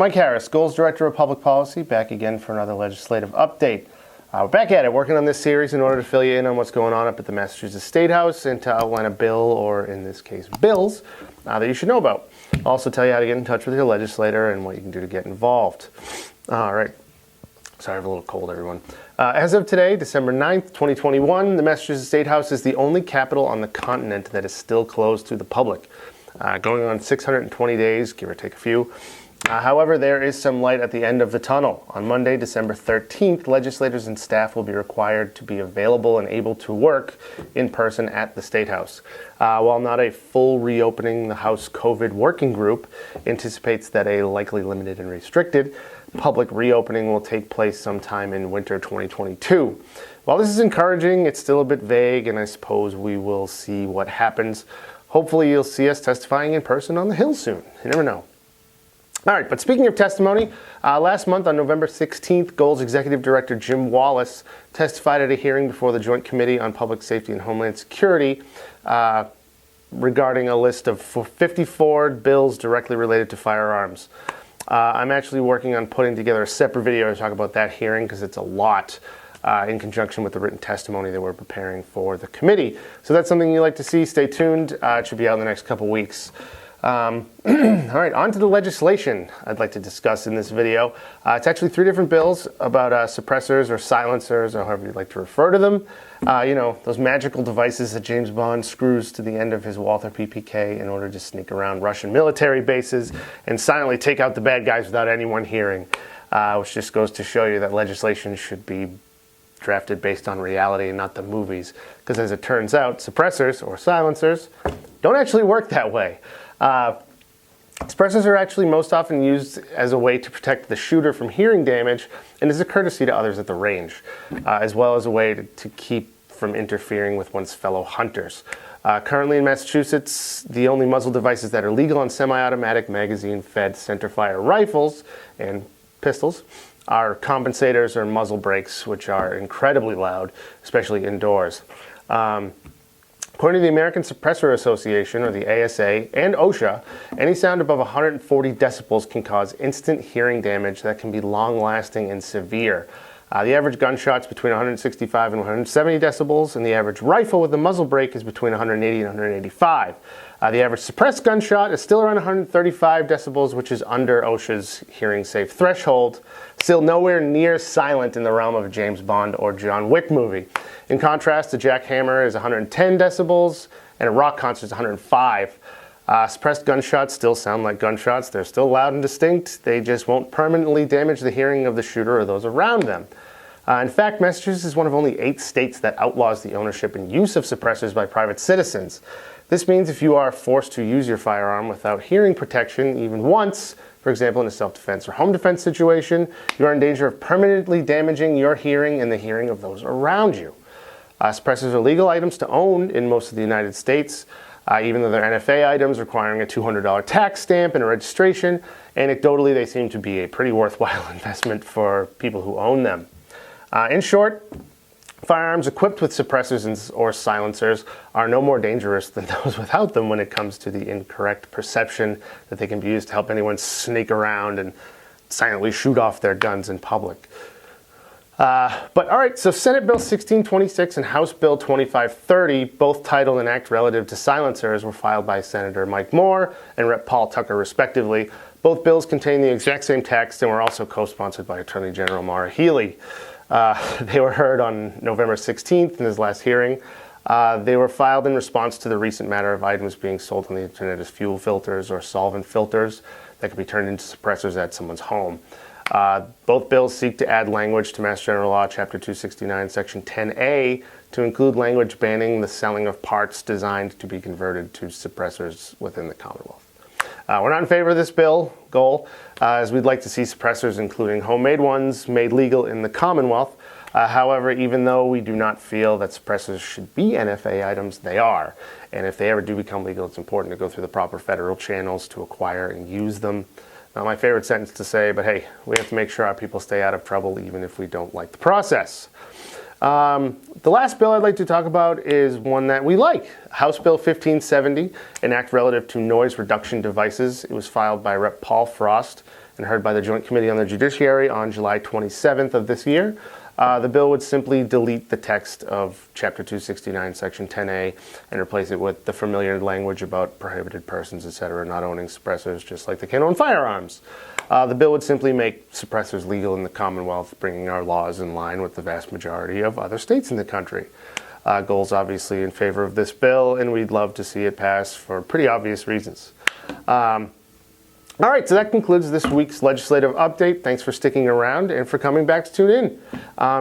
Mike Harris, Goals Director of Public Policy, back again for another legislative update. We're back at it, working on this series in order to fill you in on what's going on up at the Massachusetts State House and to outline a bill, or in this case, bills, that you should know about. I'll also tell you how to get in touch with your legislator and what you can do to get involved. All right. Sorry, I have a little cold, everyone. As of today, December 9th, 2021, the Massachusetts State House is the only capitol on the continent that is still closed to the public. Going on 620 days, give or take a few. However, there is some light at the end of the tunnel. On Monday, December 13th, legislators and staff will be required to be available and able to work in person at the State House. While not a full reopening, the House COVID Working Group anticipates that a likely limited and restricted public reopening will take place sometime in winter 2022. While this is encouraging, it's still a bit vague, and I suppose we will see what happens. Hopefully you'll see us testifying in person on the Hill soon. You never know. All right, but speaking of testimony, last month on November 16th, Goals Executive Director Jim Wallace testified at a hearing before the Joint Committee on Public Safety and Homeland Security regarding a list of 54 bills directly related to firearms. I'm actually working on putting together a separate video to talk about that hearing because it's a lot in conjunction with the written testimony that we're preparing for the committee. So that's something you'd like to see. Stay tuned. It should be out in the next couple weeks. All right, on to the legislation I'd like to discuss in this video. It's actually 3 different bills about suppressors or silencers, or however you'd like to refer to them. You know, those magical devices that James Bond screws to the end of his Walther PPK in order to sneak around Russian military bases and silently take out the bad guys without anyone hearing, which just goes to show you that legislation should be drafted based on reality and not the movies. Because as it turns out, suppressors or silencers don't actually work that way. Suppressors are actually most often used as a way to protect the shooter from hearing damage and as a courtesy to others at the range, as well as a way to keep from interfering with one's fellow hunters. Currently in Massachusetts, the only muzzle devices that are legal on semi-automatic magazine-fed centerfire rifles and pistols are compensators or muzzle brakes, which are incredibly loud, especially indoors. According to the American Suppressor Association, or the ASA, and OSHA, any sound above 140 decibels can cause instant hearing damage that can be long-lasting and severe. The average gunshot's between 165 and 170 decibels, and the average rifle with a muzzle brake is between 180 and 185. The average suppressed gunshot is still around 135 decibels, which is under OSHA's hearing safe threshold, still nowhere near silent in the realm of a James Bond or John Wick movie. In contrast, a jackhammer is 110 decibels, and a rock concert is 105. Suppressed gunshots still sound like gunshots. They're still loud and distinct. They just won't permanently damage the hearing of the shooter or those around them. In fact, Massachusetts is one of only 8 states that outlaws the ownership and use of suppressors by private citizens. This means if you are forced to use your firearm without hearing protection even once, for example in a self-defense or home defense situation, you are in danger of permanently damaging your hearing and the hearing of those around you. Suppressors are legal items to own in most of the United States, even though they're NFA items requiring a $200 tax stamp and a registration. Anecdotally, they seem to be a pretty worthwhile investment for people who own them. In short, firearms equipped with suppressors or silencers are no more dangerous than those without them when it comes to the incorrect perception that they can be used to help anyone sneak around and silently shoot off their guns in public. But all right, so Senate Bill 1626 and House Bill 2530, both titled An Act Relative to Silencers, were filed by Senator Mike Moore and Rep. Paul Tucker, respectively. Both bills contain the exact same text and were also co-sponsored by Attorney General Maura Healey. They were heard on November 16th in his last hearing. They were filed in response to the recent matter of items being sold on the internet as fuel filters or solvent filters that could be turned into suppressors at someone's home. Both bills seek to add language to Mass General Law, Chapter 269, Section 10A, to include language banning the selling of parts designed to be converted to suppressors within the Commonwealth. We're not in favor of this goal, as we'd like to see suppressors, including homemade ones, made legal in the Commonwealth. However, even though we do not feel that suppressors should be NFA items, they are. And if they ever do become legal, it's important to go through the proper federal channels to acquire and use them. Not my favorite sentence to say, but hey, we have to make sure our people stay out of trouble even if we don't like the process. The last bill I'd like to talk about is one that we like. House Bill 1570, an act relative to noise reduction devices. It was filed by Rep. Paul Frost and heard by the Joint Committee on the Judiciary on July 27th of this year. The bill would simply delete the text of Chapter 269, Section 10A, and replace it with the familiar language about prohibited persons, etc., not owning suppressors, just like they can own firearms. The bill would simply make suppressors legal in the Commonwealth, bringing our laws in line with the vast majority of other states in the country. Goals obviously in favor of this bill, and we'd love to see it pass for pretty obvious reasons. All right, so that concludes this week's legislative update. Thanks for sticking around and for coming back to tune in.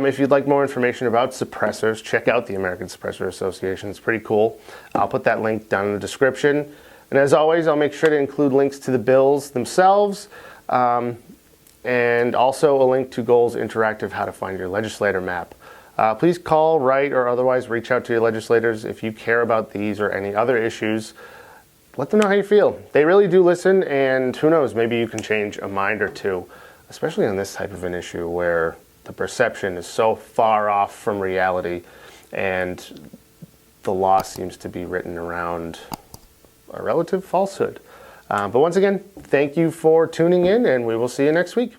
If you'd like more information about suppressors, check out the American Suppressor Association. It's pretty cool. I'll put that link down in the description. And as always, I'll make sure to include links to the bills themselves, and also a link to Goals Interactive How to Find Your Legislator map. Please call, write, or otherwise reach out to your legislators if you care about these or any other issues. Let them know how you feel. They really do listen, and who knows, maybe you can change a mind or two, especially on this type of an issue where the perception is so far off from reality and the law seems to be written around a relative falsehood. But once again, thank you for tuning in, and we will see you next week.